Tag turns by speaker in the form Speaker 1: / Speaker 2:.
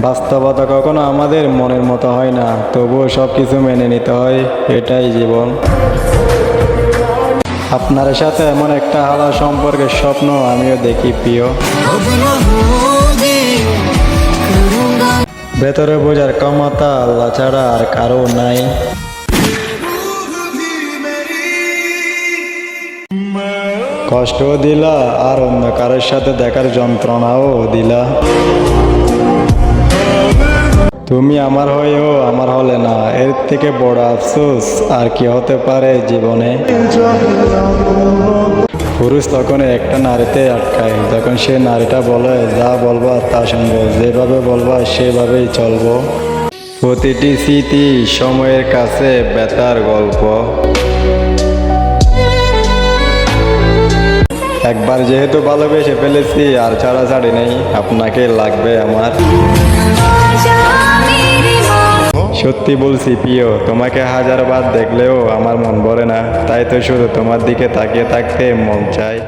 Speaker 1: বাস্তবতা কখনো আমাদের মনের মতো হয় না, তবুও সব কিছু মেনে নিতে হয়, এটাই জীবন। আপনার সাথে এমন একটা আলাদা সম্পর্কের স্বপ্ন আমিও দেখি প্রিয়। ভেতরে বোঝার ক্ষমতা আল্লাহ ছাড়া আর কারো নাই। কষ্টও দিলা আর অন্য কারোর সাথে দেখার যন্ত্রণাও দিলা। তুমি আমার হয়েও আমার হলে না, এর থেকে বড় আফসোস আর কি হতে পারে জীবনে। পুরুষ তখন একটা নারীতে আটকায় যখন সে নারীটা বলে যা বলবা তা শুনবো, যেভাবে বলবা সেভাবেই চলবো। প্রতিটি স্মৃতি সময়ের কাছে ব্যথার গল্প। একবার যেহেতু ভালোবেসে ফেলেছি আর ছাড়াছাড়ি নেই, আপনাকে লাগবে আমার। সত্যি বলছি প্রিয়, তোমাকে হাজারবার দেখলেও আমার মন ভরে না, তাই তো শুধু তোমার দিকে তাকিয়ে থাকতে মন চায়।